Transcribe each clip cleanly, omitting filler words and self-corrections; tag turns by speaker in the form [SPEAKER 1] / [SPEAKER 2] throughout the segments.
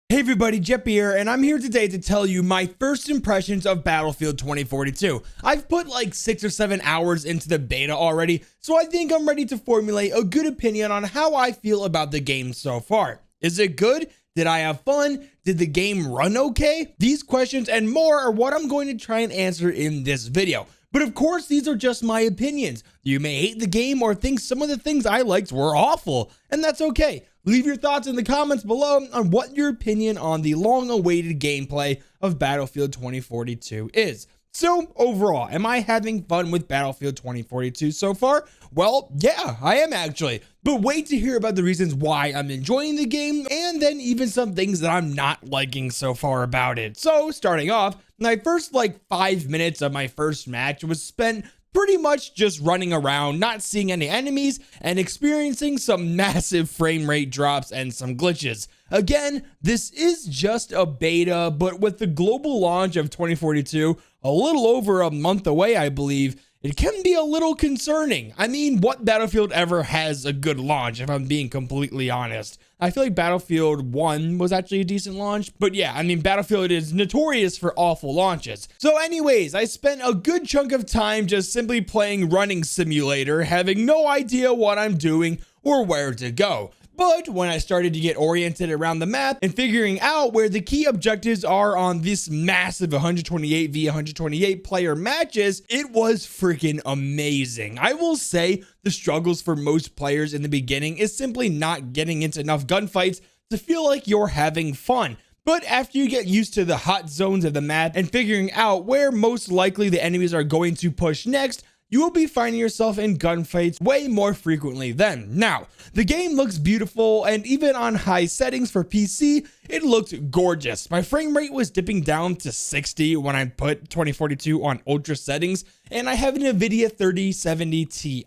[SPEAKER 1] Hey everybody, Jeppy here, and I'm here today to tell you my first impressions of Battlefield 2042. I've put like 6 or 7 hours into the beta already, so I think I'm ready to formulate a good opinion on how I feel about the game so far. Is it good? Did I have fun? Did the game run okay? These questions and more are what I'm going to try and answer in this video. But of course, these are just my opinions. You may hate the game or think some of the things I liked were awful, and that's okay. Leave your thoughts in the comments below on what your opinion on the long-awaited gameplay of Battlefield 2042 is. So, overall, am I having fun with Battlefield 2042 so far? Well, yeah, I am actually. But wait to hear about the reasons why I'm enjoying the game, and then even some things that I'm not liking so far about it. So, starting off, my first 5 minutes of my first match was spent pretty much just running around, not seeing any enemies, and experiencing some massive frame rate drops and some glitches. Again, this is just a beta, but with the global launch of 2042 a little over a month away, I believe, it can be a little concerning. I mean, what Battlefield ever has a good launch, if I'm being completely honest? I feel like Battlefield 1 was actually a decent launch, but yeah, I mean, Battlefield is notorious for awful launches. So anyways, I spent a good chunk of time just simply playing Running Simulator, having no idea what I'm doing or where to go. But when I started to get oriented around the map and figuring out where the key objectives are on this massive 128 v 128 player matches, it was freaking amazing. I will say the struggles for most players in the beginning is simply not getting into enough gunfights to feel like you're having fun. But after you get used to the hot zones of the map and figuring out where most likely the enemies are going to push next, you will be finding yourself in gunfights way more frequently then. Now, the game looks beautiful, and even on high settings for PC, it looked gorgeous. My frame rate was dipping down to 60 when I put 2042 on ultra settings, and I have an NVIDIA 3070 Ti.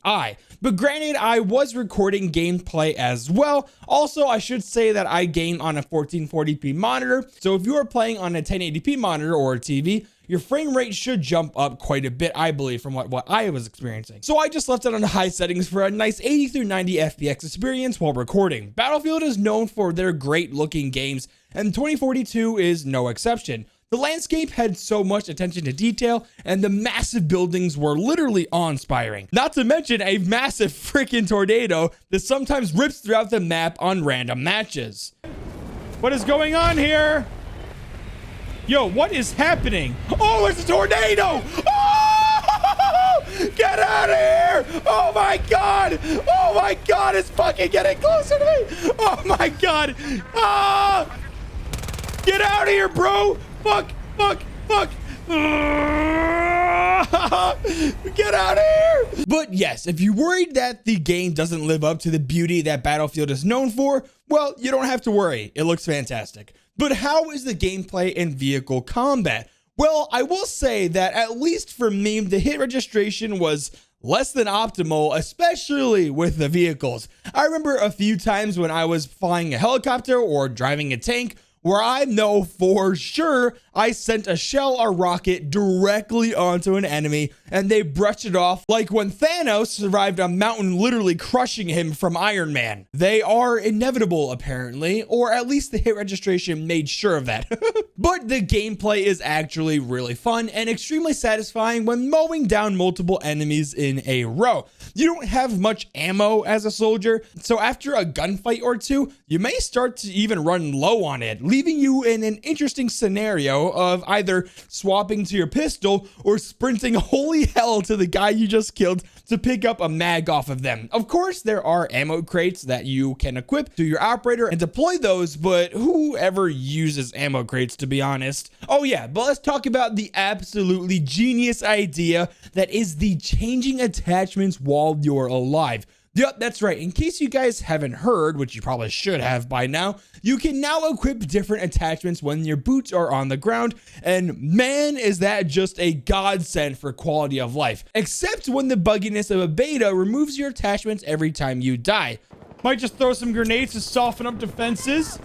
[SPEAKER 1] But granted, I was recording gameplay as well. Also, I should say that I game on a 1440p monitor, so if you are playing on a 1080p monitor or a TV, your frame rate should jump up quite a bit, I believe, from what I was experiencing. So I just left it on high settings for a nice 80 through 90 FPS experience while recording. Battlefield is known for their great looking games, and 2042 is no exception. The landscape had so much attention to detail, and the massive buildings were literally awe-inspiring. Not to mention a massive freaking tornado that sometimes rips throughout the map on random matches. What is going on here? Yo, what is happening? Oh, it's a tornado! Oh! Get out of here! Oh my god! Oh my god, it's fucking getting closer to me! Oh my god! Ah! Get out of here, bro! Fuck! Fuck! Fuck! Get out of here! But yes, if you're worried that the game doesn't live up to the beauty that Battlefield is known for, well, you don't have to worry. It looks fantastic. But how is the gameplay in vehicle combat? Well, I will say that at least for me, the hit registration was less than optimal, especially with the vehicles. I remember a few times when I was flying a helicopter or driving a tank where I know for sure I sent a shell or rocket directly onto an enemy and they brushed it off, like when Thanos survived a mountain literally crushing him from Iron Man. They are inevitable apparently, or at least the hit registration made sure of that. But the gameplay is actually really fun and extremely satisfying when mowing down multiple enemies in a row. You don't have much ammo as a soldier, so after a gunfight or two, you may start to even run low on it, leaving you in an interesting scenario of either swapping to your pistol or sprinting holy hell to the guy you just killed to pick up a mag off of them. Of course, there are ammo crates that you can equip to your operator and deploy those, but whoever uses ammo crates, to be honest? Oh yeah, but let's talk about the absolutely genius idea that is the changing attachments while you're alive. Yep, that's right. In case you guys haven't heard, which you probably should have by now, you can now equip different attachments when your boots are on the ground, and man, is that just a godsend for quality of life. Except when the bugginess of a beta removes your attachments every time you die. Might just throw some grenades to soften up defenses.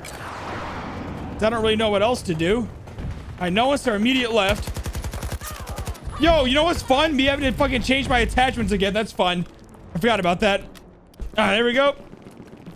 [SPEAKER 1] I don't really know what else to do. I know it's our immediate left. Yo, you know what's fun? Me having to fucking change my attachments again. That's fun. I forgot about that. There we go.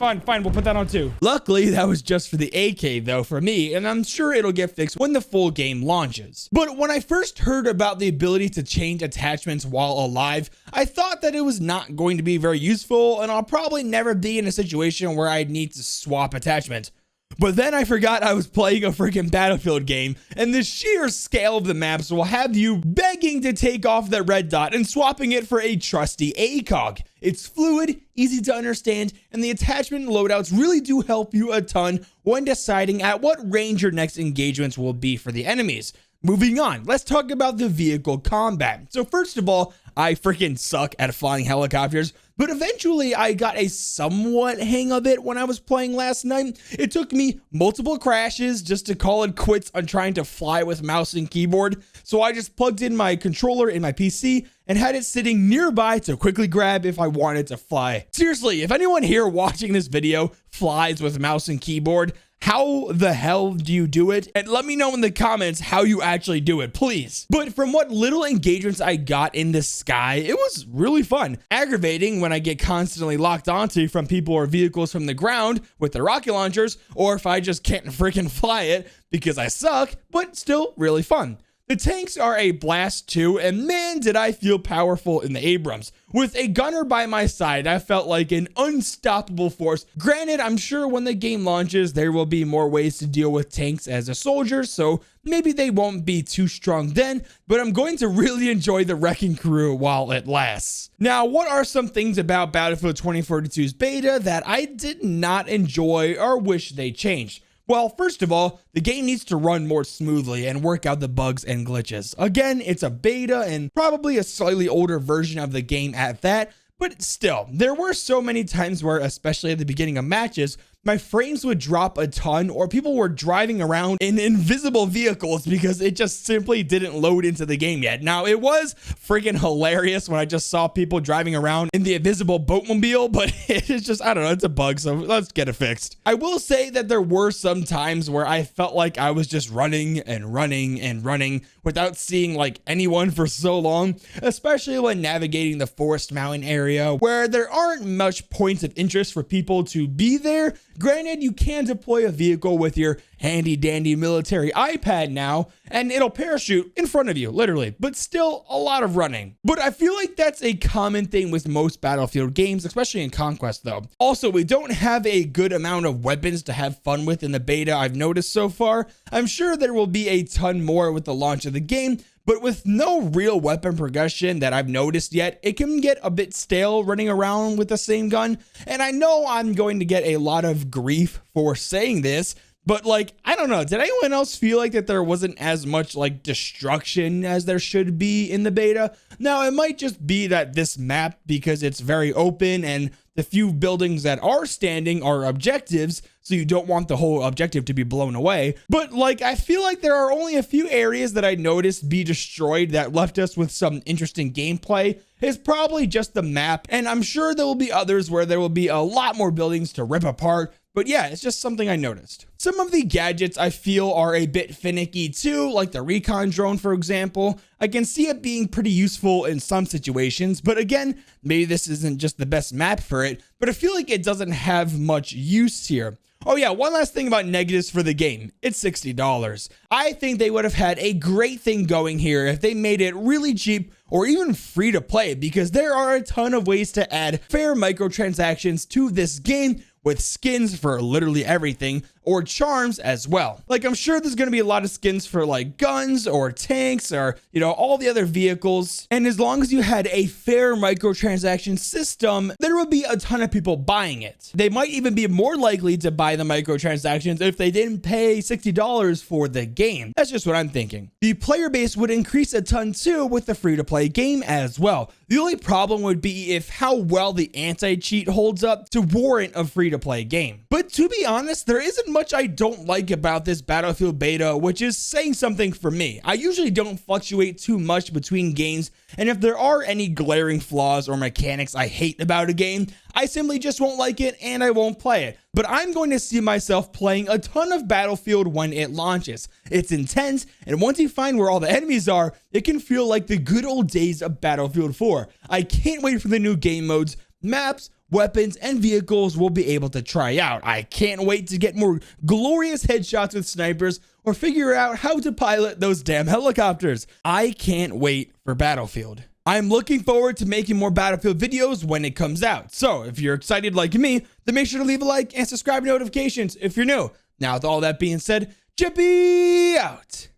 [SPEAKER 1] fine. We'll put that on too. Luckily, that was just for the AK though for me, and I'm sure it'll get fixed when the full game launches. But when I first heard about the ability to change attachments while alive, I thought that it was not going to be very useful, and I'll probably never be in a situation where I'd need to swap attachments. But then I forgot I was playing a freaking Battlefield game, and the sheer scale of the maps will have you begging to take off the red dot and swapping it for a trusty ACOG. It's fluid, easy to understand, and the attachment loadouts really do help you a ton when deciding at what range your next engagements will be for the enemies. Moving on, let's talk about the vehicle combat. So first of all, I freaking suck at flying helicopters, but eventually I got a somewhat hang of it when I was playing last night. It took me multiple crashes just to call it quits on trying to fly with mouse and keyboard. So I just plugged in my controller in my PC and had it sitting nearby to quickly grab if I wanted to fly. Seriously, if anyone here watching this video flies with mouse and keyboard, how the hell do you do it? And let me know in the comments how you actually do it, please. But from what little engagements I got in the sky, it was really fun. Aggravating when I get constantly locked onto from people or vehicles from the ground with their rocket launchers, or if I just can't freaking fly it because I suck, but still really fun. The tanks are a blast too, and man did I feel powerful in the Abrams. With a gunner by my side, I felt like an unstoppable force. Granted, I'm sure when the game launches, there will be more ways to deal with tanks as a soldier, so maybe they won't be too strong then, but I'm going to really enjoy the wrecking crew while it lasts. Now, what are some things about Battlefield 2042's beta that I did not enjoy or wish they changed? Well, first of all, the game needs to run more smoothly and work out the bugs and glitches. Again, it's a beta and probably a slightly older version of the game at that, but still, there were so many times where, especially at the beginning of matches, my frames would drop a ton, or people were driving around in invisible vehicles because it just simply didn't load into the game yet. Now, it was freaking hilarious when I just saw people driving around in the invisible boatmobile, but it's just, I don't know, it's a bug, so let's get it fixed. I will say that there were some times where I felt like I was just running and running and running without seeing like anyone for so long, especially when navigating the Forest Mountain area where there aren't much points of interest for people to be there. Granted, you can deploy a vehicle with your handy dandy military iPad now, and it'll parachute in front of you, literally, but still a lot of running. But I feel like that's a common thing with most Battlefield games, especially in Conquest though. Also, we don't have a good amount of weapons to have fun with in the beta I've noticed so far. I'm sure there will be a ton more with the launch of the game, but with no real weapon progression that I've noticed yet, it can get a bit stale running around with the same gun. And I know I'm going to get a lot of grief for saying this, but like, I don't know, did anyone else feel like that there wasn't as much like destruction as there should be in the beta? Now, it might just be that this map, because it's very open and the few buildings that are standing are objectives, so you don't want the whole objective to be blown away. But like, I feel like there are only a few areas that I noticed be destroyed that left us with some interesting gameplay. It's probably just the map, and I'm sure there will be others where there will be a lot more buildings to rip apart. But yeah, it's just something I noticed. Some of the gadgets I feel are a bit finicky too, like the recon drone, for example. I can see it being pretty useful in some situations, but again, maybe this isn't just the best map for it, but I feel like it doesn't have much use here. Oh yeah, one last thing about negatives for the game. It's $60. I think they would have had a great thing going here if they made it really cheap or even free to play, because there are a ton of ways to add fair microtransactions to this game with skins for literally everything, or charms as well. Like, I'm sure there's gonna be a lot of skins for like guns or tanks or, you know, all the other vehicles. And as long as you had a fair microtransaction system, there would be a ton of people buying it. They might even be more likely to buy the microtransactions if they didn't pay $60 for the game. That's just what I'm thinking. The player base would increase a ton too with the free-to-play game as well. The only problem would be if how well the anti-cheat holds up to warrant a free-to-play game. But to be honest, there isn't much I don't like about this Battlefield beta, which is saying something for me. I usually don't fluctuate too much between games, and if there are any glaring flaws or mechanics I hate about a game, I simply just won't like it and I won't play it. But I'm going to see myself playing a ton of Battlefield when it launches. It's intense, and once you find where all the enemies are, it can feel like the good old days of Battlefield 4. I can't wait for the new game modes, maps, weapons, and vehicles we'll be able to try out. I can't wait to get more glorious headshots with snipers or figure out how to pilot those damn helicopters. I can't wait for Battlefield. I'm looking forward to making more Battlefield videos when it comes out. So if you're excited like me, then make sure to leave a like and subscribe to notifications if you're new. Now with all that being said, Chippy out!